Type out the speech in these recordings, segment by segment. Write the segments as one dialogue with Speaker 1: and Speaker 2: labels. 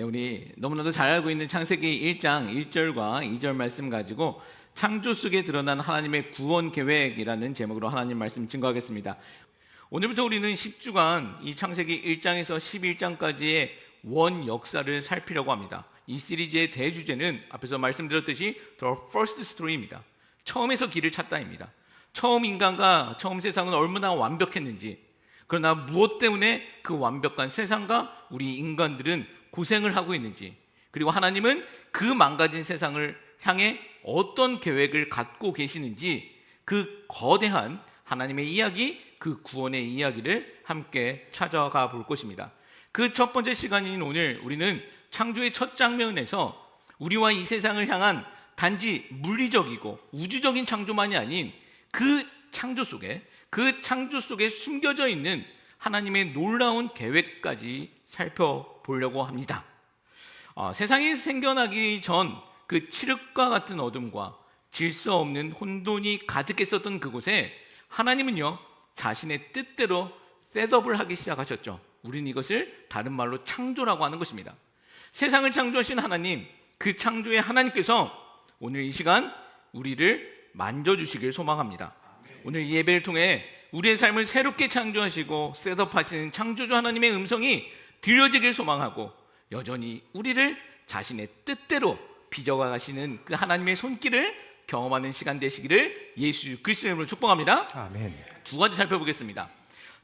Speaker 1: 우리 너무나도 잘 알고 있는 창세기 1장 1절과 2절 말씀 가지고 창조 속에 드러난 하나님의 구원 계획이라는 제목으로 하나님 말씀 증거하겠습니다. 오늘부터 우리는 10주간 이 창세기 1장에서 11장까지의 원 역사를 살피려고 합니다. 이 시리즈의 대주제는 앞에서 말씀드렸듯이 The First Story입니다. 처음에서 길을 찾다입니다. 처음 인간과 처음 세상은 얼마나 완벽했는지, 그러나 무엇 때문에 그 완벽한 세상과 우리 인간들은 고생을 하고 있는지, 그리고 하나님은 그 망가진 세상을 향해 어떤 계획을 갖고 계시는지, 그 거대한 하나님의 이야기, 그 구원의 이야기를 함께 찾아가 볼 것입니다. 그 첫 번째 시간인 오늘 우리는 창조의 첫 장면에서 우리와 이 세상을 향한 단지 물리적이고 우주적인 창조만이 아닌 그 창조 속에 숨겨져 있는 하나님의 놀라운 계획까지 살펴보려고 합니다. 세상이 생겨나기 전 그 칠흑과 같은 어둠과 질서 없는 혼돈이 가득했었던 그곳에 하나님은요, 자신의 뜻대로 셋업을 하기 시작하셨죠. 우리는 이것을 다른 말로 창조라고 하는 것입니다. 세상을 창조하신 하나님, 그 창조의 하나님께서 오늘 이 시간 우리를 만져주시길 소망합니다. 오늘 이 예배를 통해 우리의 삶을 새롭게 창조하시고 셋업하시는 창조주 하나님의 음성이 들려지길 소망하고, 여전히 우리를 자신의 뜻대로 빚어가시는 그 하나님의 손길을 경험하는 시간 되시기를 예수 그리스도의 이름으로 축복합니다.
Speaker 2: 아멘.
Speaker 1: 두 가지 살펴보겠습니다.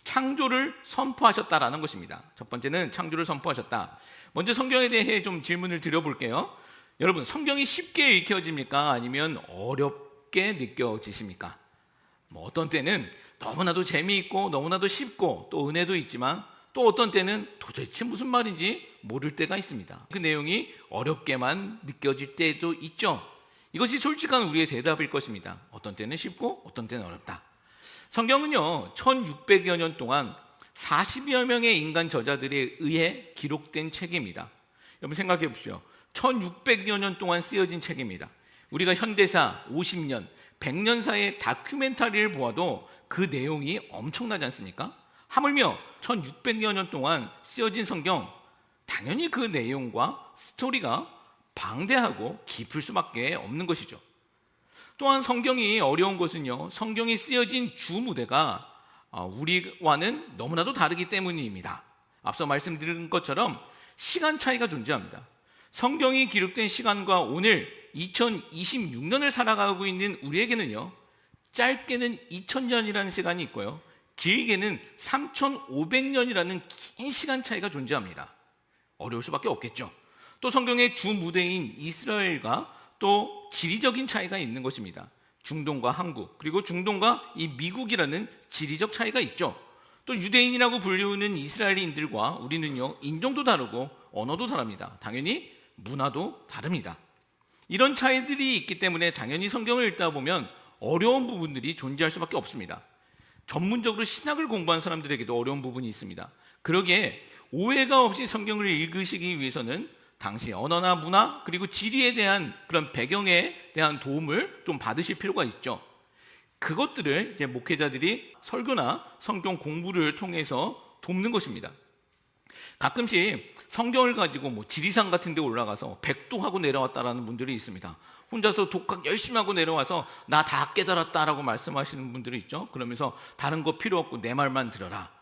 Speaker 1: 창조를 선포하셨다라는 것입니다. 첫 번째는 창조를 선포하셨다. 먼저 성경에 대해 좀 질문을 드려볼게요. 여러분, 성경이 쉽게 읽혀집니까? 아니면 어렵게 느껴지십니까? 어떤 때는 너무나도 재미있고 너무나도 쉽고 또 은혜도 있지만, 또 어떤 때는 도대체 무슨 말인지 모를 때가 있습니다. 그 내용이 어렵게만 느껴질 때도 있죠. 이것이 솔직한 우리의 대답일 것입니다. 어떤 때는 쉽고 어떤 때는 어렵다. 성경은요, 1600여 년 동안 40여 명의 인간 저자들에 의해 기록된 책입니다. 여러분 생각해 보십시오. 1600여 년 동안 쓰여진 책입니다. 우리가 현대사 50년, 100년 사이의 다큐멘터리를 보아도 그 내용이 엄청나지 않습니까? 하물며 1600여 년 동안 쓰여진 성경, 당연히 그 내용과 스토리가 방대하고 깊을 수밖에 없는 것이죠. 또한 성경이 어려운 것은요, 성경이 쓰여진 주 무대가 우리와는 너무나도 다르기 때문입니다. 앞서 말씀드린 것처럼 시간 차이가 존재합니다. 성경이 기록된 시간과 오늘 2026년을 살아가고 있는 우리에게는요, 짧게는 2000년이라는 시간이 있고요, 길게는 3500년이라는 긴 시간 차이가 존재합니다. 어려울 수밖에 없겠죠. 또 성경의 주 무대인 이스라엘과 또 지리적인 차이가 있는 것입니다. 중동과 한국, 그리고 중동과 이 미국이라는 지리적 차이가 있죠. 또 유대인이라고 불리우는 이스라엘인들과 우리는요, 인종도 다르고 언어도 다릅니다. 당연히 문화도 다릅니다. 이런 차이들이 있기 때문에 당연히 성경을 읽다 보면 어려운 부분들이 존재할 수밖에 없습니다. 전문적으로 신학을 공부한 사람들에게도 어려운 부분이 있습니다. 그러기에 오해가 없이 성경을 읽으시기 위해서는 당시 언어나 문화, 그리고 지리에 대한 그런 배경에 대한 도움을 좀 받으실 필요가 있죠. 그것들을 이제 목회자들이 설교나 성경 공부를 통해서 돕는 것입니다. 가끔씩 성경을 가지고 지리산 같은 데 올라가서 백도하고 내려왔다라는 분들이 있습니다. 혼자서 독학 열심히 하고 내려와서 나 다 깨달았다라고 말씀하시는 분들이 있죠. 그러면서 다른 거 필요 없고 내 말만 들어라.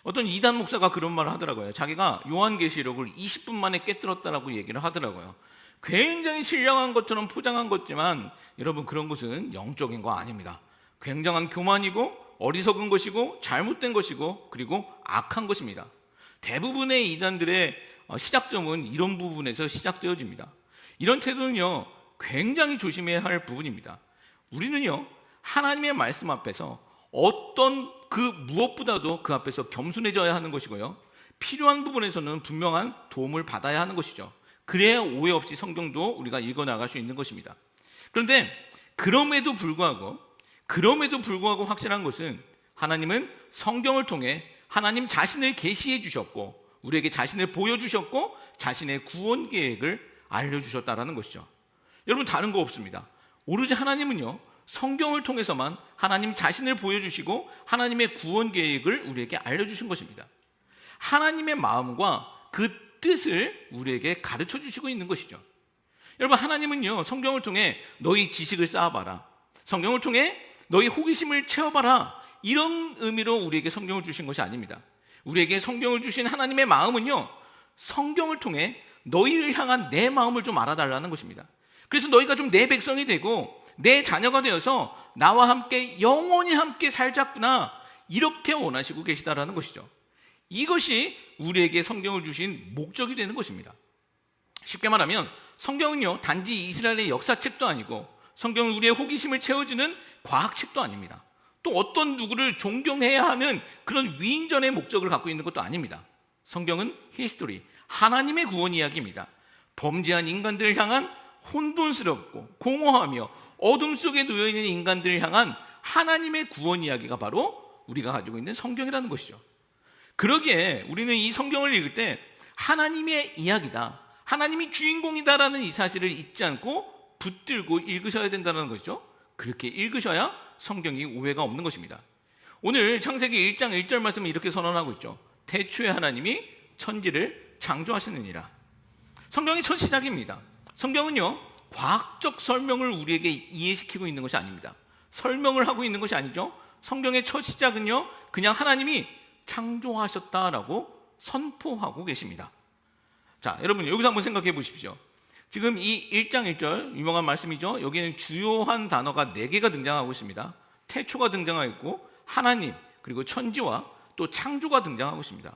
Speaker 1: 어떤 이단 목사가 그런 말을 하더라고요. 자기가 요한계시록을 20분 만에 깨뜨렸다라고 얘기를 하더라고요. 굉장히 신령한 것처럼 포장한 것지만 여러분, 그런 것은 영적인 거 아닙니다. 굉장한 교만이고 어리석은 것이고 잘못된 것이고 그리고 악한 것입니다. 대부분의 이단들의 시작점은 이런 부분에서 시작되어집니다. 이런 태도는요, 굉장히 조심해야 할 부분입니다. 우리는요, 하나님의 말씀 앞에서 어떤 그 무엇보다도 그 앞에서 겸손해져야 하는 것이고요, 필요한 부분에서는 분명한 도움을 받아야 하는 것이죠. 그래야 오해 없이 성경도 우리가 읽어나갈 수 있는 것입니다. 그런데 그럼에도 불구하고 확실한 것은 하나님은 성경을 통해 하나님 자신을 계시해 주셨고 우리에게 자신을 보여주셨고 자신의 구원 계획을 알려주셨다라는 것이죠. 여러분, 다른 거 없습니다. 오로지 하나님은요, 성경을 통해서만 하나님 자신을 보여주시고 하나님의 구원 계획을 우리에게 알려주신 것입니다. 하나님의 마음과 그 뜻을 우리에게 가르쳐 주시고 있는 것이죠. 여러분, 하나님은요, 성경을 통해 너희 지식을 쌓아봐라, 성경을 통해 너희 호기심을 채워봐라, 이런 의미로 우리에게 성경을 주신 것이 아닙니다. 우리에게 성경을 주신 하나님의 마음은요, 성경을 통해 너희를 향한 내 마음을 좀 알아달라는 것입니다. 그래서 너희가 좀 내 백성이 되고 내 자녀가 되어서 나와 함께 영원히 함께 살자꾸나, 이렇게 원하시고 계시다라는 것이죠. 이것이 우리에게 성경을 주신 목적이 되는 것입니다. 쉽게 말하면 성경은요, 단지 이스라엘의 역사책도 아니고, 성경은 우리의 호기심을 채워주는 과학책도 아닙니다. 또 어떤 누구를 존경해야 하는 그런 위인전의 목적을 갖고 있는 것도 아닙니다. 성경은 히스토리, 하나님의 구원 이야기입니다. 범죄한 인간들을 향한 혼돈스럽고 공허하며 어둠 속에 놓여있는 인간들을 향한 하나님의 구원 이야기가 바로 우리가 가지고 있는 성경이라는 것이죠. 그러기에 우리는 이 성경을 읽을 때 하나님의 이야기다, 하나님이 주인공이다라는 이 사실을 잊지 않고 붙들고 읽으셔야 된다는 것이죠. 그렇게 읽으셔야 성경이 오해가 없는 것입니다. 오늘 창세기 1장 1절 말씀은 이렇게 선언하고 있죠. 태초에 하나님이 천지를 창조하시느니라. 성경이 첫 시작입니다. 성경은요, 과학적 설명을 우리에게 이해시키고 있는 것이 아닙니다. 설명을 하고 있는 것이 아니죠. 성경의 첫 시작은요, 그냥 하나님이 창조하셨다라고 선포하고 계십니다. 자, 여러분, 여기서 한번 생각해 보십시오. 지금 이 1장 1절 유명한 말씀이죠. 여기는 주요한 단어가 4개가 등장하고 있습니다. 태초가 등장하고 있고, 하나님, 그리고 천지와 또 창조가 등장하고 있습니다.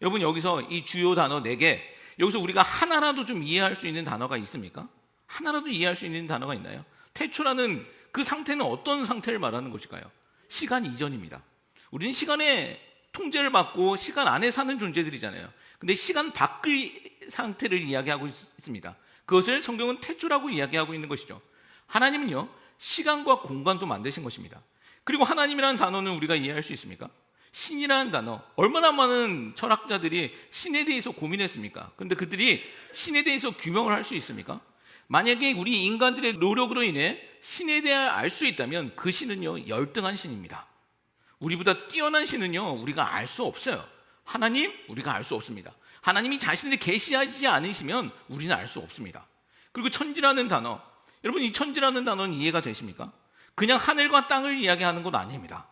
Speaker 1: 여러분, 여기서 이 주요 단어 4개, 여기서 우리가 하나라도 좀 이해할 수 있는 단어가 있습니까? 하나라도 이해할 수 있는 단어가 있나요? 태초라는 그 상태는 어떤 상태를 말하는 것일까요? 시간 이전입니다. 우리는 시간의 통제를 받고 시간 안에 사는 존재들이잖아요. 근데 시간 밖의 상태를 이야기하고 있습니다. 그것을 성경은 태초라고 이야기하고 있는 것이죠. 하나님은요, 시간과 공간도 만드신 것입니다. 그리고 하나님이라는 단어는 우리가 이해할 수 있습니까? 신이라는 단어, 얼마나 많은 철학자들이 신에 대해서 고민했습니까? 그런데 그들이 신에 대해서 규명을 할 수 있습니까? 만약에 우리 인간들의 노력으로 인해 신에 대해 알 수 있다면 그 신은요, 열등한 신입니다. 우리보다 뛰어난 신은요, 우리가 알 수 없어요. 하나님, 우리가 알 수 없습니다. 하나님이 자신을 계시하지 않으시면 우리는 알 수 없습니다. 그리고 천지라는 단어, 여러분, 이 천지라는 단어는 이해가 되십니까? 그냥 하늘과 땅을 이야기하는 것 아닙니다.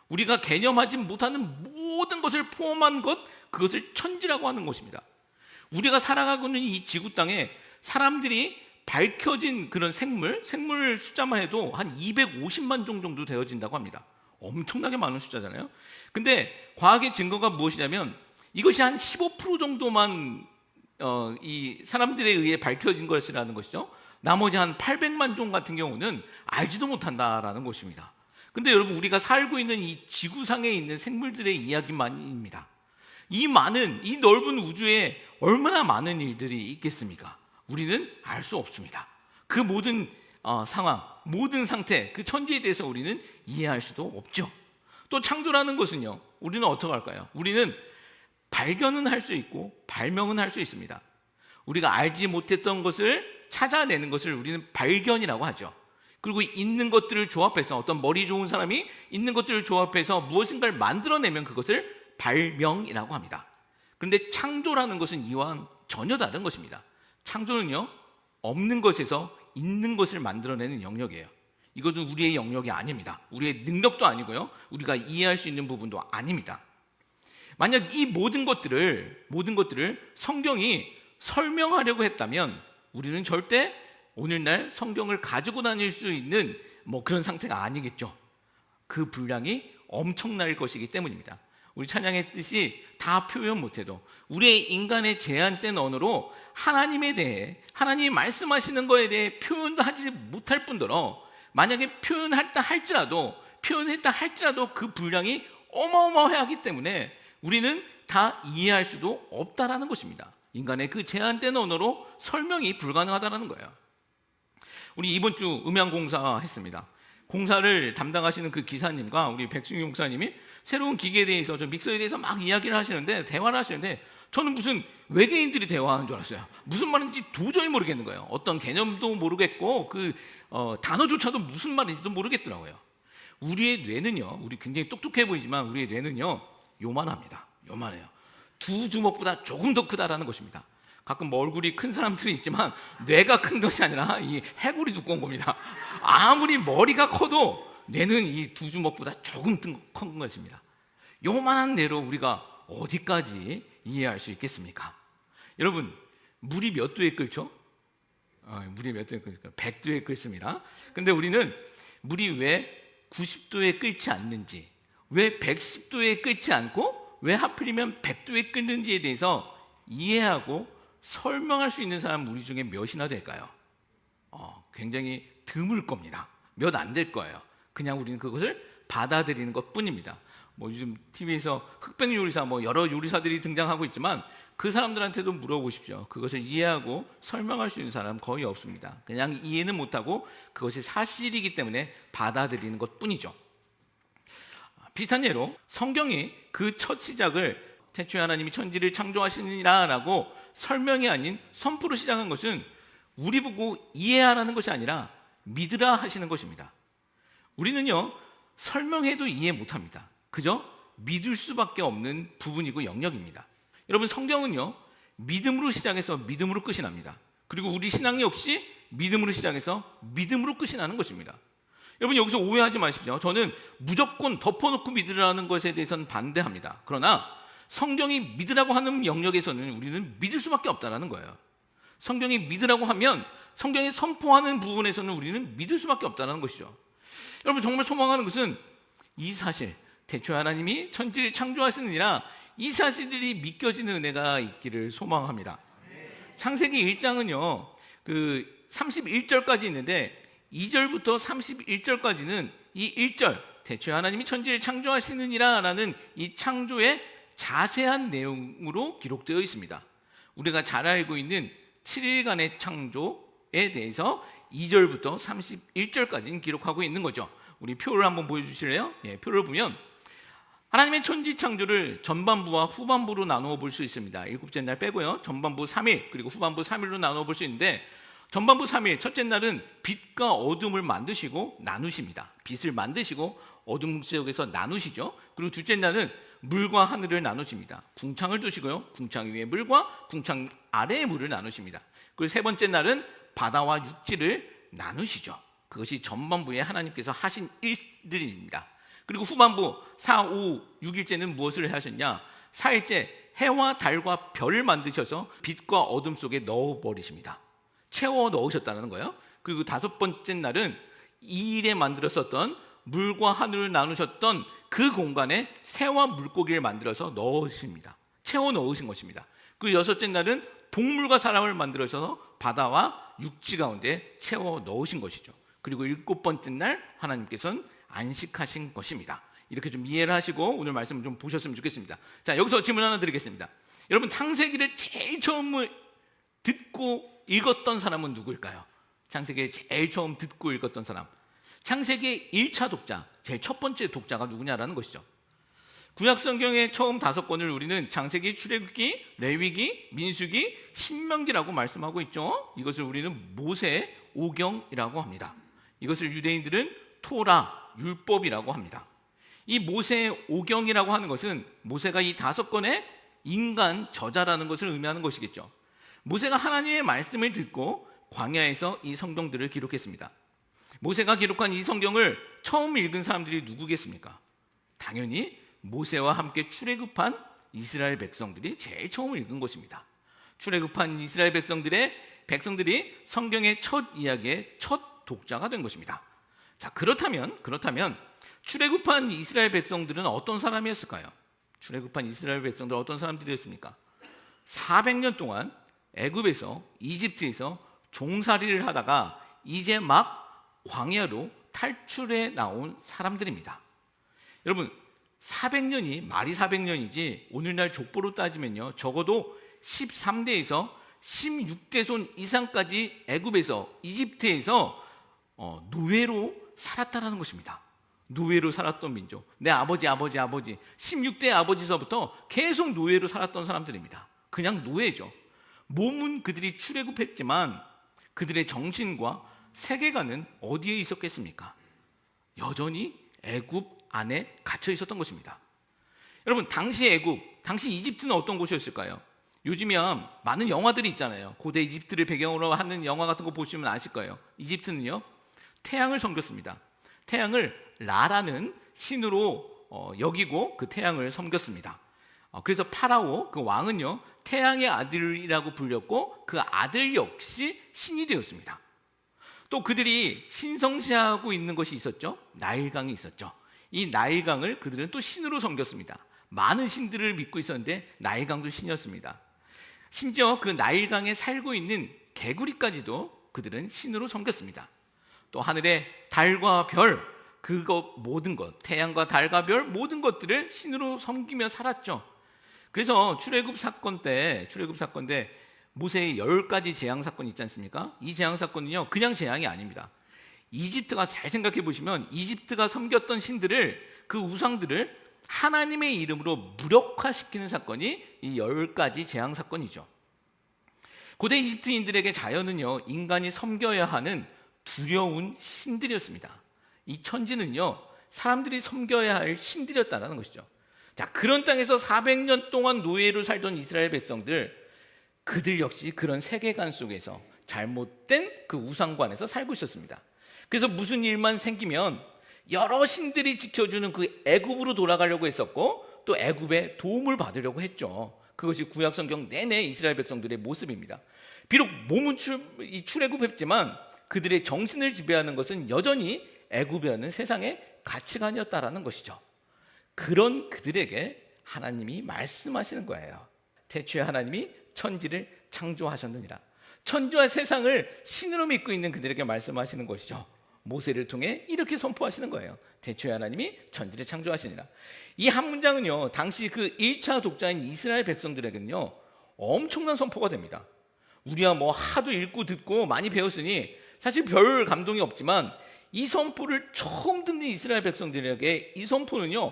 Speaker 1: 우리가 개념하지 못하는 모든 것을 포함한 것, 그것을 천지라고 하는 것입니다. 우리가 살아가고 있는 이 지구 땅에 사람들이 밝혀진 그런 생물 숫자만 해도 한 250만 종 정도 되어진다고 합니다. 엄청나게 많은 숫자잖아요. 근데 과학의 증거가 무엇이냐면 이것이 한 15% 정도만 이 사람들에 의해 밝혀진 것이라는 것이죠. 나머지 한 800만 종 같은 경우는 알지도 못한다라는 것입니다. 근데 여러분, 우리가 살고 있는 이 지구상에 있는 생물들의 이야기만입니다. 이 넓은 우주에 얼마나 많은 일들이 있겠습니까? 우리는 알 수 없습니다. 그 모든 상황, 모든 상태, 그 천지에 대해서 우리는 이해할 수도 없죠. 또 창조라는 것은요, 우리는 어떻게 할까요? 우리는 발견은 할 수 있고 발명은 할 수 있습니다. 우리가 알지 못했던 것을 찾아내는 것을 우리는 발견이라고 하죠. 그리고 있는 것들을 조합해서, 어떤 머리 좋은 사람이 있는 것들을 조합해서 무엇인가를 만들어내면 그것을 발명이라고 합니다. 그런데 창조라는 것은 이와 전혀 다른 것입니다. 창조는요, 없는 것에서 있는 것을 만들어내는 영역이에요. 이것은 우리의 영역이 아닙니다. 우리의 능력도 아니고요, 우리가 이해할 수 있는 부분도 아닙니다. 만약 이 모든 것들을 성경이 설명하려고 했다면 우리는 절대 오늘날 성경을 가지고 다닐 수 있는 그런 상태가 아니겠죠. 그 분량이 엄청날 것이기 때문입니다. 우리 찬양했듯이 다 표현 못해도 우리의 인간의 제한된 언어로 하나님에 대해, 하나님이 말씀하시는 것에 대해 표현도 하지 못할 뿐더러, 만약에 표현했다 할지라도 그 분량이 어마어마하기 때문에 우리는 다 이해할 수도 없다라는 것입니다. 인간의 그 제한된 언어로 설명이 불가능하다라는 거예요. 우리 이번 주 음향공사 했습니다. 공사를 담당하시는 그 기사님과 우리 백승용 목사님이 새로운 기계에 대해서, 믹서에 대해서 막 이야기를 하시는데, 대화를 하시는데, 저는 무슨 외계인들이 대화하는 줄 알았어요. 무슨 말인지 도저히 모르겠는 거예요. 어떤 개념도 모르겠고 그 단어조차도 무슨 말인지도 모르겠더라고요. 우리의 뇌는요, 우리 굉장히 똑똑해 보이지만 우리의 뇌는요, 요만합니다. 요만해요. 두 주먹보다 조금 더 크다라는 것입니다. 가끔 뭐 얼굴이 큰 사람들이 있지만 뇌가 큰 것이 아니라 이 해골이 두꺼운 겁니다. 아무리 머리가 커도 뇌는 이 두 주먹보다 조금 큰 것입니다. 요만한 뇌로 우리가 어디까지 이해할 수 있겠습니까? 여러분, 물이 몇 도에 끓죠? 물이 몇 도에 끓습니까? 100도에 끓습니다. 근데 우리는 물이 왜 90도에 끓지 않는지, 왜 110도에 끓지 않고 왜 하필이면 100도에 끓는지에 대해서 이해하고 설명할 수 있는 사람 우리 중에 몇이나 될까요? 굉장히 드물 겁니다. 몇 안 될 거예요. 그냥 우리는 그것을 받아들이는 것뿐입니다. 뭐 요즘 TV에서 흑백 요리사 뭐 여러 요리사들이 등장하고 있지만 그 사람들한테도 물어보십시오. 그것을 이해하고 설명할 수 있는 사람 거의 없습니다. 그냥 이해는 못하고 그것이 사실이기 때문에 받아들이는 것뿐이죠. 비슷한 예로 성경이 그 첫 시작을 태초에 하나님이 천지를 창조하시니라 라고 설명이 아닌 선포로 시작한 것은 우리 보고 이해하라는 것이 아니라 믿으라 하시는 것입니다. 우리는요, 설명해도 이해 못합니다. 그저 믿을 수밖에 없는 부분이고 영역입니다. 여러분, 성경은요, 믿음으로 시작해서 믿음으로 끝이 납니다. 그리고 우리 신앙 역시 믿음으로 시작해서 믿음으로 끝이 나는 것입니다. 여러분, 여기서 오해하지 마십시오. 저는 무조건 덮어놓고 믿으라는 것에 대해서는 반대합니다. 그러나 성경이 믿으라고 하는 영역에서는 우리는 믿을 수밖에 없다는 거예요. 성경이 믿으라고 하면 성경이 선포하는 부분에서는 우리는 믿을 수밖에 없다는 것이죠. 여러분, 정말 소망하는 것은 이 사실, 태초에 하나님이 천지를 창조하시느니라, 이 사실들이 믿겨지는 은혜가 있기를 소망합니다. 창세기 1장은요, 그 31절까지 있는데 2절부터 31절까지는 이 1절, 태초에 하나님이 천지를 창조하시느니라 라는 이 창조의 자세한 내용으로 기록되어 있습니다. 우리가 잘 알고 있는 7일간의 창조에 대해서 2절부터 31절까지는 기록하고 있는 거죠. 우리 표를 한번 보여주실래요? 표를 보면 하나님의 천지 창조를 전반부와 후반부로 나누어 볼 수 있습니다. 일곱째 날 빼고요. 전반부 3일 그리고 후반부 3일로 나누어 볼 수 있는데, 전반부 3일, 첫째 날은 빛과 어둠을 만드시고 나누십니다. 빛을 만드시고 어둠 지역에서 나누시죠. 그리고 둘째 날은 물과 하늘을 나누십니다. 궁창을 두시고요. 궁창 위에 물과 궁창 아래의 물을 나누십니다. 그리고 세 번째 날은 바다와 육지를 나누시죠. 그것이 전반부에 하나님께서 하신 일들입니다. 그리고 후반부 4, 5, 6일째는 무엇을 하셨냐? 4일째 해와 달과 별을 만드셔서 빛과 어둠 속에 넣어버리십니다. 채워 넣으셨다는 거예요. 그리고 다섯 번째 날은 2일에 만들었었던 물과 하늘을 나누셨던 그 공간에 새와 물고기를 만들어서 넣으십니다. 채워 넣으신 것입니다. 그리고 여섯째 날은 동물과 사람을 만들어서 바다와 육지 가운데 채워 넣으신 것이죠. 그리고 일곱 번째 날 하나님께서는 안식하신 것입니다. 이렇게 좀 이해를 하시고 오늘 말씀을 좀 보셨으면 좋겠습니다. 자, 여기서 질문 하나 드리겠습니다. 여러분, 창세기를 제일 처음 듣고 읽었던 사람은 누구일까요? 창세기를 제일 처음 듣고 읽었던 사람, 창세기의 1차 독자, 제일 첫 번째 독자가 누구냐라는 것이죠. 구약 성경의 처음 5권을 우리는 창세기, 출애굽기, 레위기, 민수기, 신명기라고 말씀하고 있죠. 이것을 우리는 모세 오경이라고 합니다. 이것을 유대인들은 토라, 율법이라고 합니다. 이 모세 오경이라고 하는 것은 모세가 이 5권의 인간 저자라는 것을 의미하는 것이겠죠. 모세가 하나님의 말씀을 듣고 광야에서 이 성경들을 기록했습니다. 모세가 기록한 이 성경을 처음 읽은 사람들이 누구겠습니까? 당연히 모세와 함께 출애굽한 이스라엘 백성들이 제일 처음 읽은 것입니다. 출애굽한 이스라엘 백성들이 성경의 첫 이야기의 첫 독자가 된 것입니다. 자, 그렇다면 출애굽한 이스라엘 백성들은 어떤 사람이었을까요? 출애굽한 이스라엘 백성들은 어떤 사람들이었습니까? 400년 동안 애굽에서, 이집트에서 종살이를 하다가 이제 막 광야로 탈출해 나온 사람들입니다. 여러분, 400년이 말이 400년이지 오늘날 족보로 따지면요, 적어도 13대에서 16대 손 이상까지 애굽에서, 이집트에서 노예로 살았다라는 것입니다. 노예로 살았던 민족, 내 아버지 16대 아버지서부터 계속 노예로 살았던 사람들입니다. 그냥 노예죠. 몸은 그들이 출애굽했지만 그들의 정신과 세계관은 어디에 있었겠습니까? 여전히 애굽 안에 갇혀 있었던 것입니다. 여러분, 당시 애굽, 당시 이집트는 어떤 곳이었을까요? 요즘이야 많은 영화들이 있잖아요. 고대 이집트를 배경으로 하는 영화 같은 거 보시면 아실 거예요. 이집트는요 태양을 섬겼습니다. 태양을 라라는 신으로 여기고 그 태양을 섬겼습니다. 그래서 파라오 그 왕은요 태양의 아들이라고 불렸고 그 아들 역시 신이 되었습니다. 또 그들이 신성시하고 있는 것이 있었죠. 나일강이 있었죠. 이 나일강을 그들은 또 신으로 섬겼습니다. 많은 신들을 믿고 있었는데 나일강도 신이었습니다. 심지어 그 나일강에 살고 있는 개구리까지도 그들은 신으로 섬겼습니다. 또 하늘의 달과 별, 그것 모든 것, 태양과 달과 별 모든 것들을 신으로 섬기며 살았죠. 그래서 출애굽 사건 때 모세의 10가지 재앙 사건이 있지 않습니까? 이 재앙 사건은요 그냥 재앙이 아닙니다. 이집트가 잘 생각해 보시면 이집트가 섬겼던 신들을 그 우상들을 하나님의 이름으로 무력화시키는 사건이 이 10가지 재앙 사건이죠. 고대 이집트인들에게 자연은요 인간이 섬겨야 하는 두려운 신들이었습니다. 이 천지는요 사람들이 섬겨야 할 신들이었다는 것이죠. 자, 그런 땅에서 400년 동안 노예로 살던 이스라엘 백성들, 그들 역시 그런 세계관 속에서 잘못된 그 우상관에서 살고 있었습니다. 그래서 무슨 일만 생기면 여러 신들이 지켜주는 그 애굽으로 돌아가려고 했었고 또 애굽의 도움을 받으려고 했죠. 그것이 구약 성경 내내 이스라엘 백성들의 모습입니다. 비록 몸은 출애굽했지만 그들의 정신을 지배하는 것은 여전히 애굽이라는 세상의 가치관이었다라는 것이죠. 그런 그들에게 하나님이 말씀하시는 거예요. 태초에 하나님이 천지를 창조하셨느니라. 천지와 세상을 신으로 믿고 있는 그들에게 말씀하시는 것이죠. 모세를 통해 이렇게 선포하시는 거예요. 태초에 하나님이 천지를 창조하시니라. 이 한 문장은요 당시 그 1차 독자인 이스라엘 백성들에게는요 엄청난 선포가 됩니다. 우리야 뭐 하도 읽고 듣고 많이 배웠으니 사실 별 감동이 없지만 이 선포를 처음 듣는 이스라엘 백성들에게 이 선포는요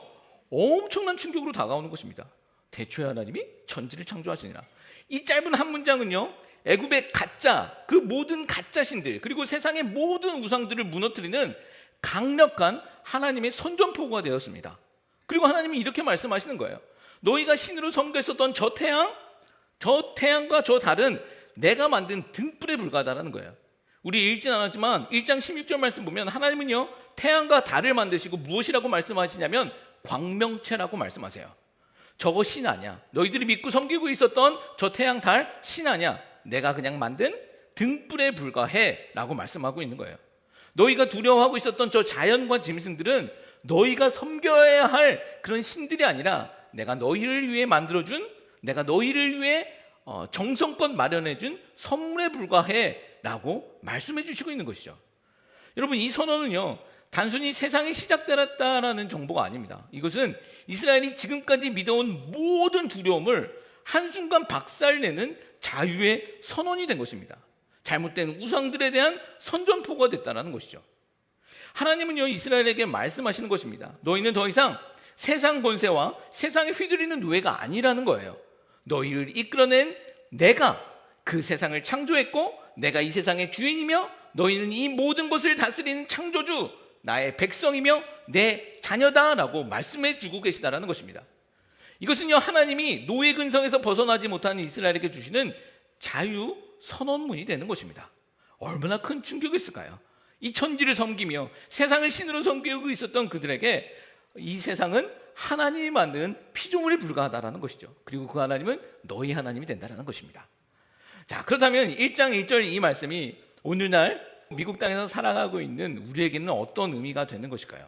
Speaker 1: 엄청난 충격으로 다가오는 것입니다. 태초에 하나님이 천지를 창조하시니라. 이 짧은 한 문장은요 애굽의 가짜, 그 모든 가짜 신들 그리고 세상의 모든 우상들을 무너뜨리는 강력한 하나님의 선전포고가 되었습니다. 그리고 하나님이 이렇게 말씀하시는 거예요. 너희가 신으로 섬겼었던 저 태양과 저 달은 내가 만든 등불에 불과하다는 거예요. 우리 읽진 않았지만 1장 16절 말씀 보면 하나님은요 태양과 달을 만드시고 무엇이라고 말씀하시냐면 광명체라고 말씀하세요. 저거 신 아니야. 너희들이 믿고 섬기고 있었던 저 태양, 달 신 아니야. 내가 그냥 만든 등불에 불과해 라고 말씀하고 있는 거예요. 너희가 두려워하고 있었던 저 자연과 짐승들은 너희가 섬겨야 할 그런 신들이 아니라 내가 너희를 위해 만들어준, 내가 너희를 위해 정성껏 마련해준 선물에 불과해 라고 말씀해 주시고 있는 것이죠. 여러분 이 선언은요 단순히 세상이 시작되었다라는 정보가 아닙니다. 이것은 이스라엘이 지금까지 믿어온 모든 두려움을 한순간 박살내는 자유의 선언이 된 것입니다. 잘못된 우상들에 대한 선전포고가 됐다는 것이죠. 하나님은요 이스라엘에게 말씀하시는 것입니다. 너희는 더 이상 세상 권세와 세상에 휘둘리는 노예가 아니라는 거예요. 너희를 이끌어낸 내가 그 세상을 창조했고 내가 이 세상의 주인이며 너희는 이 모든 것을 다스리는 창조주 나의 백성이며 내 자녀다라고 말씀해 주고 계시다라는 것입니다. 이것은요 하나님이 노예 근성에서 벗어나지 못하는 이스라엘에게 주시는 자유 선언문이 되는 것입니다. 얼마나 큰 충격이었을까요? 이 천지를 섬기며 세상을 신으로 섬기고 있었던 그들에게 이 세상은 하나님이 만든 피조물에 불과하다라는 것이죠. 그리고 그 하나님은 너희 하나님이 된다는 것입니다. 자, 그렇다면 1장 1절 이 말씀이 오늘날 미국 땅에서 살아가고 있는 우리에게는 어떤 의미가 되는 것일까요?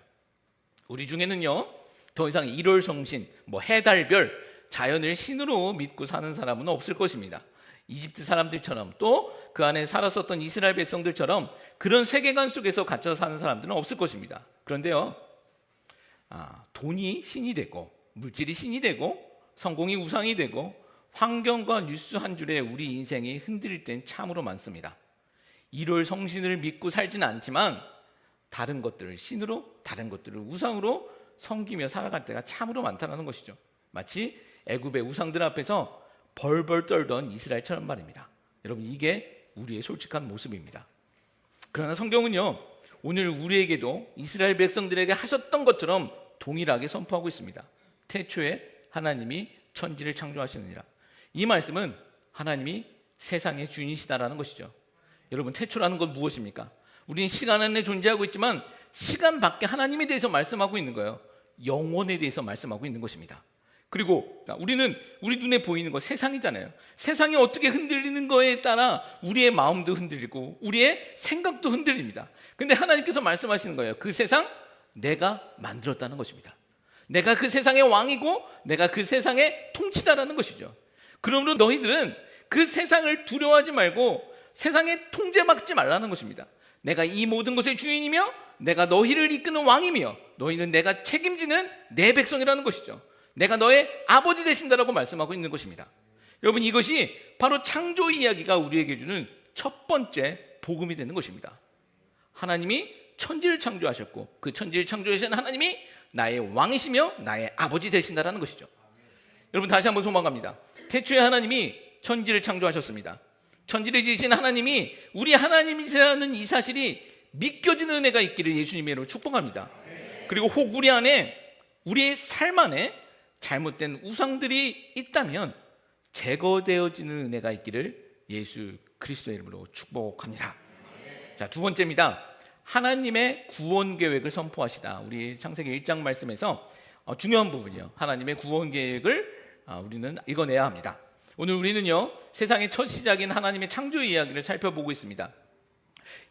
Speaker 1: 우리 중에는요 더 이상 일월성신, 해달별, 자연을 신으로 믿고 사는 사람은 없을 것입니다. 이집트 사람들처럼 또 그 안에 살았었던 이스라엘 백성들처럼 그런 세계관 속에서 갇혀 사는 사람들은 없을 것입니다. 그런데요 돈이 신이 되고 물질이 신이 되고 성공이 우상이 되고 환경과 뉴스 한 줄에 우리 인생이 흔들릴 땐 참으로 많습니다. 일월 성신을 믿고 살지는 않지만 다른 것들을 신으로, 다른 것들을 우상으로 섬기며 살아갈 때가 참으로 많다는 것이죠. 마치 애굽의 우상들 앞에서 벌벌 떨던 이스라엘처럼 말입니다. 여러분 이게 우리의 솔직한 모습입니다. 그러나 성경은요 오늘 우리에게도 이스라엘 백성들에게 하셨던 것처럼 동일하게 선포하고 있습니다. 태초에 하나님이 천지를 창조하시느니라. 이 말씀은 하나님이 세상의 주인이시다라는 것이죠. 여러분, 태초라는 건 무엇입니까? 우리는 시간 안에 존재하고 있지만 시간 밖에 하나님에 대해서 말씀하고 있는 거예요. 영원에 대해서 말씀하고 있는 것입니다. 그리고 우리는 우리 눈에 보이는 거 세상이잖아요. 세상이 어떻게 흔들리는 거에 따라 우리의 마음도 흔들리고 우리의 생각도 흔들립니다. 근데 하나님께서 말씀하시는 거예요. 그 세상 내가 만들었다는 것입니다. 내가 그 세상의 왕이고 내가 그 세상의 통치자라는 것이죠. 그러므로 너희들은 그 세상을 두려워하지 말고 세상에 통제받지 말라는 것입니다. 내가 이 모든 것의 주인이며 내가 너희를 이끄는 왕이며 너희는 내가 책임지는 내 백성이라는 것이죠. 내가 너의 아버지 되신다라고 말씀하고 있는 것입니다. 여러분, 이것이 바로 창조 이야기가 우리에게 주는 첫 번째 복음이 되는 것입니다. 하나님이 천지를 창조하셨고 그 천지를 창조하신 하나님이 나의 왕이시며 나의 아버지 되신다라는 것이죠. 여러분, 다시 한번 소망합니다. 태초에 하나님이 천지를 창조하셨습니다. 천지를 지으신 하나님이 우리 하나님이시라는 이 사실이 믿겨지는 은혜가 있기를 예수님의 이름으로 축복합니다. 그리고 혹 우리 안에 우리의 삶 안에 잘못된 우상들이 있다면 제거되어지는 은혜가 있기를 예수 그리스도의 이름으로 축복합니다. 자, 두 번째입니다. 하나님의 구원 계획을 선포하시다. 우리 창세기 1장 말씀에서 중요한 부분이요. 하나님의 구원 계획을 우리는 읽어내야 합니다. 오늘 우리는요, 세상의 첫 시작인 하나님의 창조 이야기를 살펴보고 있습니다.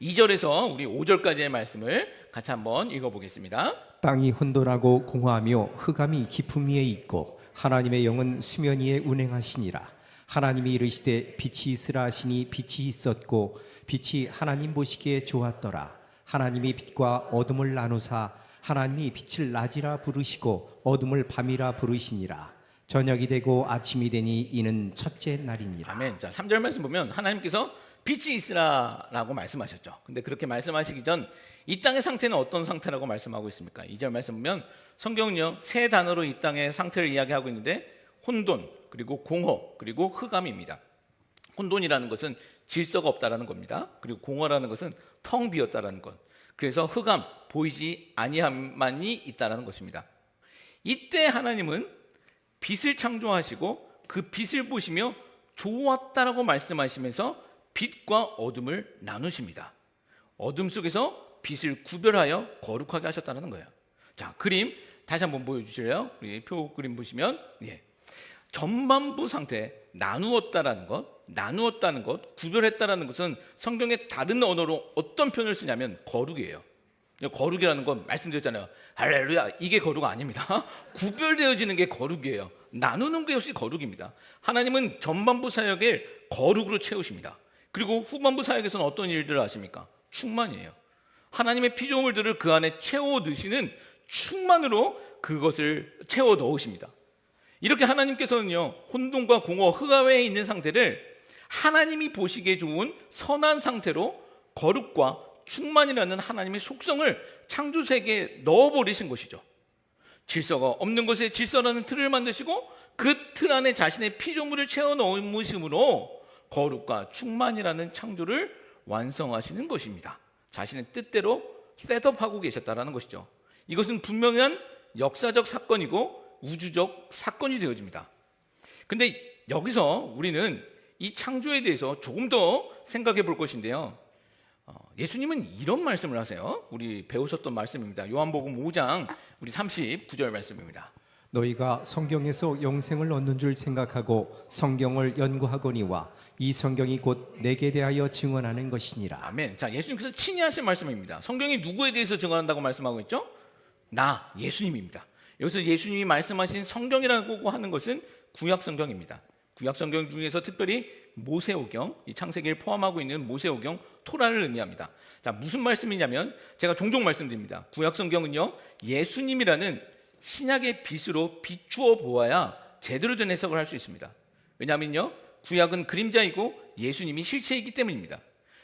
Speaker 1: 2절에서 우리 5절까지의 말씀을 같이 한번 읽어보겠습니다.
Speaker 2: 땅이 혼돈하고 공허하며 흑암이 깊음 위에 있고 하나님의 영은 수면 위에 운행하시니라. 하나님이 이르시되 빛이 있으라 하시니 빛이 있었고 빛이 하나님 보시기에 좋았더라. 하나님이 빛과 어둠을 나누사 하나님이 빛을 낮이라 부르시고 어둠을 밤이라 부르시니라. 저녁이 되고 아침이 되니 이는 첫째 날이니라.
Speaker 1: 아멘. 자, 3절 말씀 보면 하나님께서 빛이 있으라라고 말씀하셨죠. 근데 그렇게 말씀하시기 전 이 땅의 상태는 어떤 상태라고 말씀하고 있습니까? 2절 말씀 보면 성경은요, 세 단어로 이 땅의 상태를 이야기하고 있는데 혼돈, 그리고 공허, 그리고 흑암입니다. 혼돈이라는 것은 질서가 없다라는 겁니다. 그리고 공허라는 것은 텅 비었다라는 것. 그래서 흑암, 보이지 아니함만이 있다라는 것입니다. 이때 하나님은 빛을 창조하시고 그 빛을 보시며 좋았다라고 말씀하시면서 빛과 어둠을 나누십니다. 어둠 속에서 빛을 구별하여 거룩하게 하셨다는 거예요. 자, 그림 다시 한번 보여주실래요? 우리 표 그림 보시면, 전반부 상태, 나누었다는 것, 구별했다는 것은 성경의 다른 언어로 어떤 표현을 쓰냐면 거룩이에요. 거룩이라는 건 말씀드렸잖아요. 할렐루야, 이게 거룩 아닙니다. 구별되어지는 게 거룩이에요. 나누는 것이 거룩입니다. 하나님은 전반부 사역을 거룩으로 채우십니다. 그리고 후반부 사역에서는 어떤 일들을 하십니까? 충만이에요. 하나님의 피조물들을 그 안에 채워 넣으시는 충만으로 그것을 채워 넣으십니다. 이렇게 하나님께서는요, 혼돈과 공허, 흑암에 있는 상태를 하나님이 보시기에 좋은 선한 상태로 거룩과 충만이라는 하나님의 속성을 창조 세계에 넣어버리신 것이죠. 질서가 없는 곳에 질서라는 틀을 만드시고 그 틀 안에 자신의 피조물을 채워 넣으심으로 거룩과 충만이라는 창조를 완성하시는 것입니다. 자신의 뜻대로 셋업하고 계셨다라는 것이죠. 이것은 분명한 역사적 사건이고 우주적 사건이 되어집니다. 근데 여기서 우리는 이 창조에 대해서 조금 더 생각해 볼 것인데요. 예수님은 이런 말씀을 하세요. 우리 배우셨던 말씀입니다. 요한복음 5장 우리 39절 말씀입니다.
Speaker 2: 너희가 성경에서 영생을 얻는 줄 생각하고 성경을 연구하거니와 이 성경이 곧 내게 대하여 증언하는 것이니라.
Speaker 1: 아멘. 자, 예수님께서 친히 하신 말씀입니다. 성경이 누구에 대해서 증언한다고 말씀하고 있죠? 나, 예수님입니다. 여기서 예수님이 말씀하신 성경이라고 하는 것은 구약 성경입니다. 구약 성경 중에서 특별히 모세오경, 이 창세기를 포함하고 있는 모세오경, 토라를 의미합니다. 자, 무슨 말씀이냐면 제가 종종 말씀드립니다. 구약 성경은요, 예수님이라는 신약의 빛으로 비추어 보아야 제대로 된 해석을 할 수 있습니다. 왜냐하면요, 구약은 그림자이고 예수님이 실체이기 때문입니다.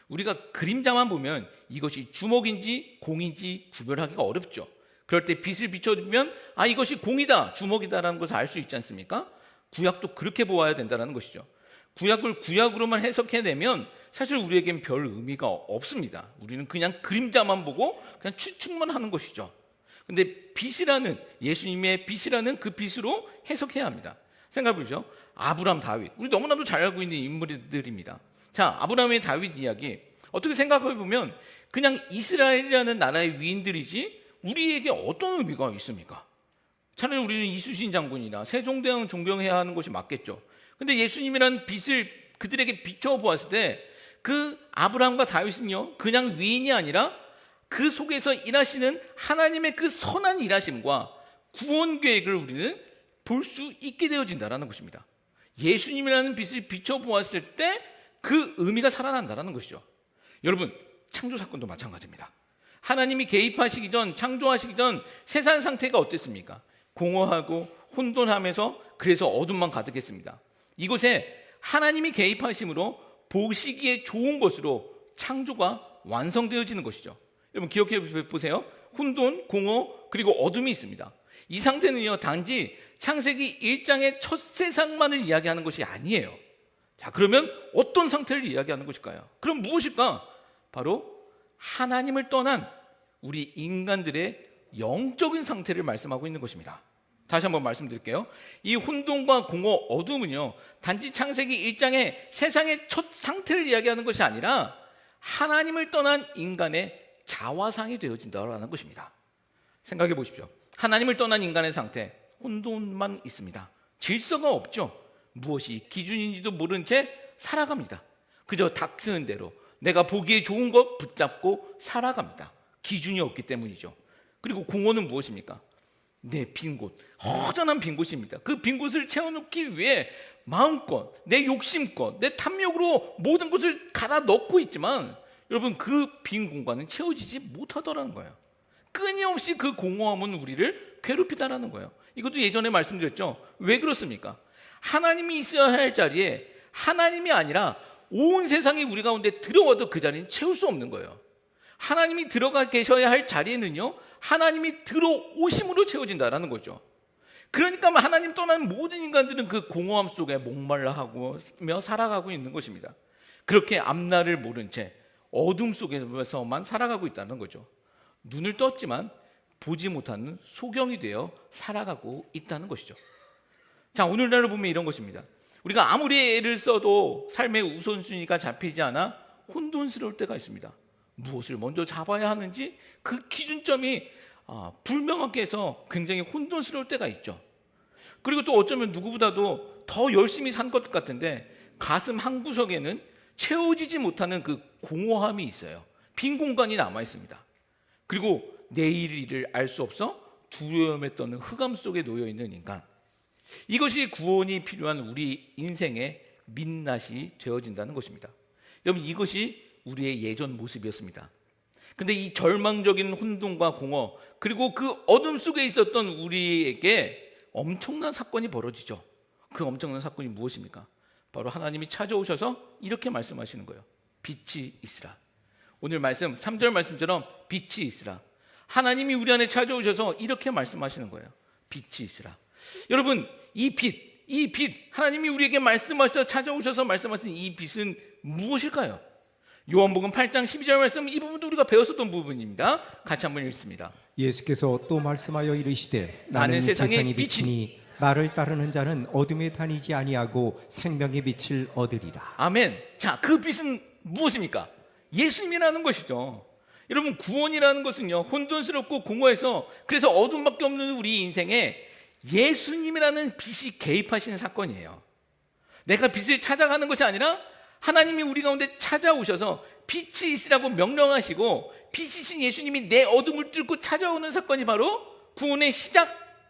Speaker 1: 우리가 그림자만 보면 이것이 주먹인지 공인지 구별하기가 어렵죠. 그럴 때 빛을 비춰주면 이것이 공이다, 주먹이다라는 것을 알 수 있지 않습니까? 구약도 그렇게 보아야 된다는 것이죠. 구약을 구약으로만 해석해내면 사실 우리에겐 별 의미가 없습니다. 우리는 그냥 그림자만 보고 그냥 추측만 하는 것이죠. 근데 빛이라는, 예수님의 빛이라는 그 빛으로 해석해야 합니다. 생각해보죠. 아브람, 다윗, 우리 너무나도 잘 알고 있는 인물들입니다. 자, 아브람의 다윗 이야기 어떻게 생각해 보면 그냥 이스라엘이라는 나라의 위인들이지 우리에게 어떤 의미가 있습니까? 차라리 우리는 이순신 장군이나 세종대왕 존경해야 하는 것이 맞겠죠. 근데 예수님이라는 빛을 그들에게 비춰보았을 때 그 아브라함과 다윗은요, 그냥 위인이 아니라 그 속에서 일하시는 하나님의 그 선한 일하심과 구원 계획을 우리는 볼 수 있게 되어진다는 것입니다. 예수님이라는 빛을 비춰보았을 때 그 의미가 살아난다는 것이죠. 여러분, 창조 사건도 마찬가지입니다. 하나님이 개입하시기 전, 창조하시기 전 세상 상태가 어땠습니까? 공허하고 혼돈하면서 그래서 어둠만 가득했습니다. 이곳에 하나님이 개입하심으로 보시기에 좋은 것으로 창조가 완성되어지는 것이죠. 여러분 기억해 보세요. 혼돈, 공허, 그리고 어둠이 있습니다. 이 상태는요, 단지 창세기 1장의 첫 세상만을 이야기하는 것이 아니에요. 자, 그러면 어떤 상태를 이야기하는 것일까요? 그럼 무엇일까? 바로 하나님을 떠난 우리 인간들의 영적인 상태를 말씀하고 있는 것입니다. 다시 한번 말씀드릴게요. 이 혼돈과 공허, 어둠은요, 단지 창세기 1장의 세상의 첫 상태를 이야기하는 것이 아니라 하나님을 떠난 인간의 자화상이 되어진다는 것입니다. 생각해 보십시오. 하나님을 떠난 인간의 상태, 혼돈만 있습니다. 질서가 없죠. 무엇이 기준인지도 모른 채 살아갑니다. 그저 닥치는 대로 내가 보기에 좋은 것 붙잡고 살아갑니다. 기준이 없기 때문이죠. 그리고 공허는 무엇입니까? 내 빈 곳, 허전한 빈 곳입니다. 그 빈 곳을 채워놓기 위해 마음껏, 내 욕심껏, 내 탐욕으로 모든 것을 갈아 넣고 있지만 여러분, 그 빈 공간은 채워지지 못하더라는 거예요. 끊임없이 그 공허함은 우리를 괴롭히다라는 거예요. 이것도 예전에 말씀드렸죠. 왜 그렇습니까? 하나님이 있어야 할 자리에 하나님이 아니라 온 세상이 우리 가운데 들어와도 그 자리는 채울 수 없는 거예요. 하나님이 들어가 계셔야 할 자리에는요, 하나님이 들어오심으로 채워진다라는 거죠. 그러니까 하나님 떠난 모든 인간들은 그 공허함 속에 목말라 하며 살아가고 있는 것입니다. 그렇게 앞날을 모른 채 어둠 속에서만 살아가고 있다는 거죠. 눈을 떴지만 보지 못하는 소경이 되어 살아가고 있다는 것이죠. 자, 오늘날을 보면 이런 것입니다. 우리가 아무리 애를 써도 삶의 우선순위가 잡히지 않아 혼돈스러울 때가 있습니다. 무엇을 먼저 잡아야 하는지 그 기준점이 불명확해 해서 굉장히 혼돈스러울 때가 있죠. 그리고 또 어쩌면 누구보다도 더 열심히 산 것 같은데 가슴 한구석에는 채워지지 못하는 그 공허함이 있어요. 빈 공간이 남아 있습니다. 그리고 내일 일을 알 수 없어 두려움에 떠는 흑암 속에 놓여 있는 인간. 이것이 구원이 필요한 우리 인생의 민낯이 되어진다는 것입니다. 여러분, 이것이 우리의 예전 모습이었습니다. 근데 이 절망적인 혼돈과 공허, 그리고 그 어둠 속에 있었던 우리에게 엄청난 사건이 벌어지죠. 그 엄청난 사건이 무엇입니까? 바로 하나님이 찾아오셔서 이렇게 말씀하시는 거예요. 빛이 있으라. 오늘 말씀 3절 말씀처럼 빛이 있으라. 하나님이 우리 안에 찾아오셔서 이렇게 말씀하시는 거예요. 빛이 있으라. 여러분, 이 빛, 하나님이 우리에게 말씀하셔서 찾아오셔서 말씀하신 이 빛은 무엇일까요? 요한복음 8장 12절 말씀, 이 부분도 우리가 배웠었던 부분입니다. 같이 한번 읽습니다.
Speaker 2: 예수께서 또 말씀하여 이르시되 나는 세상의 빛이니 나를 따르는 자는 어둠에 다니지 아니하고 생명의 빛을 얻으리라.
Speaker 1: 아멘. 자, 그 빛은 무엇입니까? 예수님이라는 것이죠. 여러분, 구원이라는 것은요, 혼돈스럽고 공허해서 그래서 어둠밖에 없는 우리 인생에 예수님이라는 빛이 개입하시는 사건이에요. 내가 빛을 찾아가는 것이 아니라 하나님이 우리 가운데 찾아오셔서 빛이 있으라고 명령하시고 빛이신 예수님이 내 어둠을 뚫고 찾아오는 사건이 바로 구원의 시작,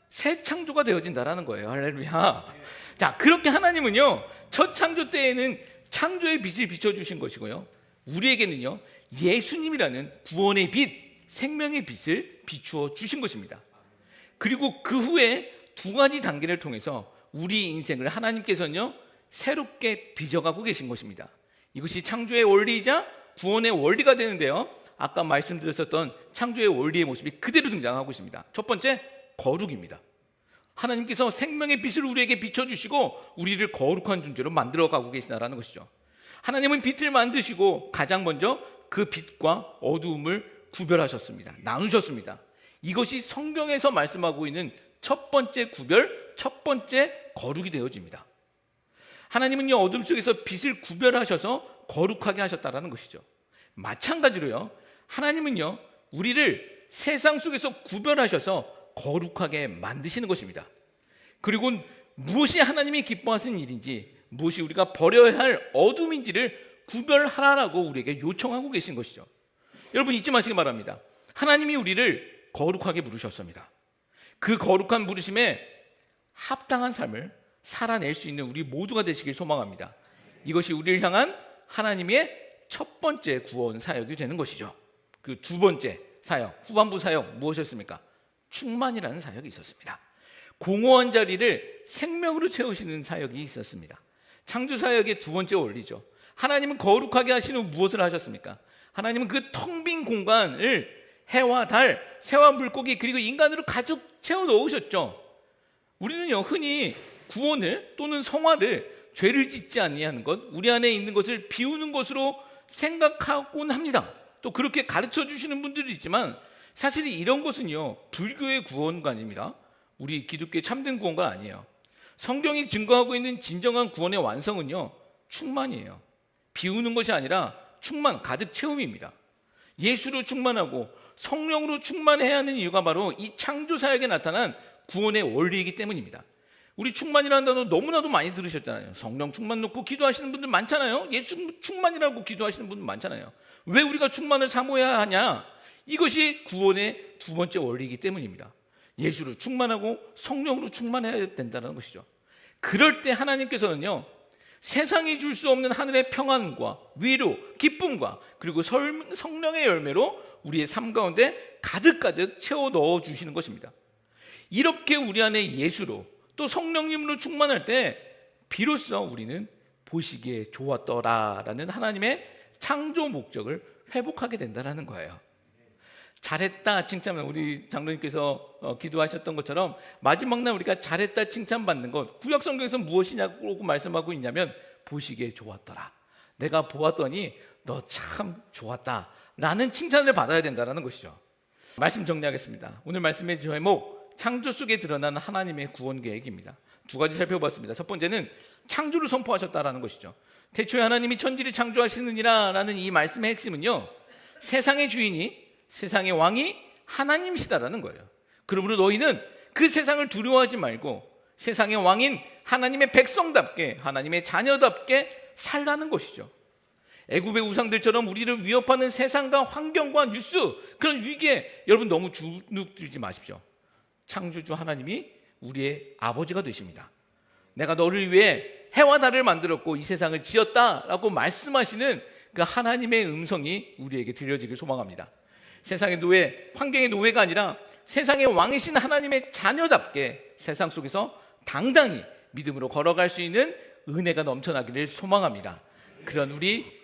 Speaker 1: 새 창조가 되어진다라는 거예요. 할렐루야. 자, 그렇게 하나님은요, 첫 창조 때에는 창조의 빛을 비춰주신 것이고요, 우리에게는요, 예수님이라는 구원의 빛, 생명의 빛을 비추어 주신 것입니다. 그리고 그 후에 두 가지 단계를 통해서 우리 인생을 하나님께서는요, 새롭게 빚어가고 계신 것입니다. 이것이 창조의 원리이자 구원의 원리가 되는데요, 아까 말씀드렸었던 창조의 원리의 모습이 그대로 등장하고 있습니다. 첫 번째, 거룩입니다. 하나님께서 생명의 빛을 우리에게 비춰주시고 우리를 거룩한 존재로 만들어가고 계시다라는 것이죠. 하나님은 빛을 만드시고 가장 먼저 그 빛과 어두움을 구별하셨습니다. 나누셨습니다. 이것이 성경에서 말씀하고 있는 첫 번째 구별, 첫 번째 거룩이 되어집니다. 하나님은요, 어둠 속에서 빛을 구별하셔서 거룩하게 하셨다라는 것이죠. 마찬가지로요, 하나님은요, 우리를 세상 속에서 구별하셔서 거룩하게 만드시는 것입니다. 그리고 무엇이 하나님이 기뻐하시는 일인지, 무엇이 우리가 버려야 할 어둠인지를 구별하라고 우리에게 요청하고 계신 것이죠. 여러분, 잊지 마시기 바랍니다. 하나님이 우리를 거룩하게 부르셨습니다. 그 거룩한 부르심에 합당한 삶을 살아낼 수 있는 우리 모두가 되시길 소망합니다. 이것이 우리를 향한 하나님의 첫 번째 구원 사역이 되는 것이죠. 그 두 번째 사역, 후반부 사역 무엇이었습니까? 충만이라는 사역이 있었습니다. 공허한 자리를 생명으로 채우시는 사역이 있었습니다. 창조 사역의 두 번째 원리죠. 하나님은 거룩하게 하신 후 무엇을 하셨습니까? 하나님은 그 텅 빈 공간을 해와 달, 새와 물고기 그리고 인간으로 가득 채워 넣으셨죠. 우리는요, 흔히 구원을 또는 성화를 죄를 짓지 아니하는 것, 우리 안에 있는 것을 비우는 것으로 생각하곤 합니다. 또 그렇게 가르쳐 주시는 분들이 있지만 사실 이런 것은요, 불교의 구원관입니다. 우리 기독교의 참된 구원관 아니에요. 성경이 증거하고 있는 진정한 구원의 완성은요, 충만이에요. 비우는 것이 아니라 충만, 가득 채움입니다. 예수로 충만하고 성령으로 충만해야 하는 이유가 바로 이 창조 사역에 나타난 구원의 원리이기 때문입니다. 우리 충만이라는 단어 너무나도 많이 들으셨잖아요. 성령 충만 놓고 기도하시는 분들 많잖아요. 예수 충만이라고 기도하시는 분들 많잖아요. 왜 우리가 충만을 사모해야 하냐? 이것이 구원의 두 번째 원리이기 때문입니다. 예수로 충만하고 성령으로 충만해야 된다는 것이죠. 그럴 때 하나님께서는요, 세상이 줄 수 없는 하늘의 평안과 위로, 기쁨과 그리고 성령의 열매로 우리의 삶 가운데 가득가득 채워 넣어 주시는 것입니다. 이렇게 우리 안에 예수로 또 성령님으로 충만할 때 비로소 우리는 보시기에 좋았더라라는 하나님의 창조 목적을 회복하게 된다는 거예요. 잘했다 칭찬, 우리 장로님께서 기도하셨던 것처럼 마지막 날 우리가 잘했다 칭찬받는 것, 구약 성경에서 무엇이냐고 말씀하고 있냐면 보시기에 좋았더라. 내가 보았더니 너 참 좋았다 라는 칭찬을 받아야 된다는 것이죠. 말씀 정리하겠습니다. 오늘 말씀의 제목, 창조 속에 드러나는 하나님의 구원 계획입니다. 두 가지 살펴봤습니다. 첫 번째는 창조를 선포하셨다라는 것이죠. 태초에 하나님이 천지를 창조하시느니라 라는 이 말씀의 핵심은요, 세상의 주인이, 세상의 왕이 하나님이시다라는 거예요. 그러므로 너희는 그 세상을 두려워하지 말고 세상의 왕인 하나님의 백성답게, 하나님의 자녀답게 살라는 것이죠. 애굽의 우상들처럼 우리를 위협하는 세상과 환경과 뉴스, 그런 위기에 여러분 너무 주눅들지 마십시오. 창조주 하나님이 우리의 아버지가 되십니다. 내가 너를 위해 해와 달을 만들었고 이 세상을 지었다라고 말씀하시는 그 하나님의 음성이 우리에게 들려지길 소망합니다. 세상의 노예, 환경의 노예가 아니라 세상의 왕이신 하나님의 자녀답게 세상 속에서 당당히 믿음으로 걸어갈 수 있는 은혜가 넘쳐나기를 소망합니다.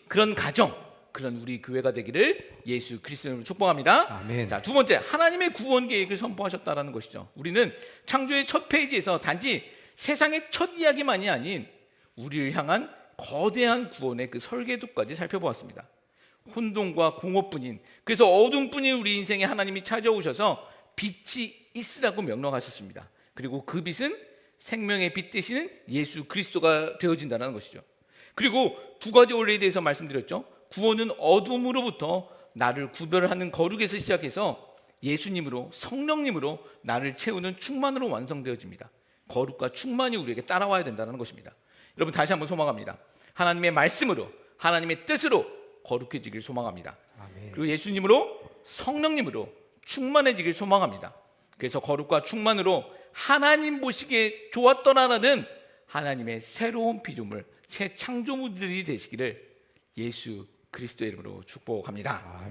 Speaker 1: 그런 가정, 그런 우리 교회가 되기를 예수 그리스도로 축복합니다.
Speaker 2: 아멘.
Speaker 1: 자, 두 번째, 하나님의 구원 계획을 선포하셨다라는 것이죠. 우리는 창조의 첫 페이지에서 단지 세상의 첫 이야기만이 아닌 우리를 향한 거대한 구원의 그 설계도까지 살펴보았습니다. 혼돈과 공허뿐인, 그래서 어둠뿐인 우리 인생에 하나님이 찾아오셔서 빛이 있으라고 명령하셨습니다. 그리고 그 빛은 생명의 빛 되시는 예수 그리스도가 되어진다는 것이죠. 그리고 두 가지 원리에 대해서 말씀드렸죠. 구원은 어둠으로부터 나를 구별하는 거룩에서 시작해서 예수님으로, 성령님으로 나를 채우는 충만으로 완성되어집니다. 거룩과 충만이 우리에게 따라와야 된다는 것입니다. 여러분, 다시 한번 소망합니다. 하나님의 말씀으로, 하나님의 뜻으로 거룩해지길 소망합니다.
Speaker 2: 아멘.
Speaker 1: 그리고 예수님으로, 성령님으로 충만해지길 소망합니다. 그래서 거룩과 충만으로 하나님 보시기에 좋았더라라는 하나님의 새로운 피조물, 새 창조물들이 되시기를 예수 그리스도의 이름으로 축복합니다.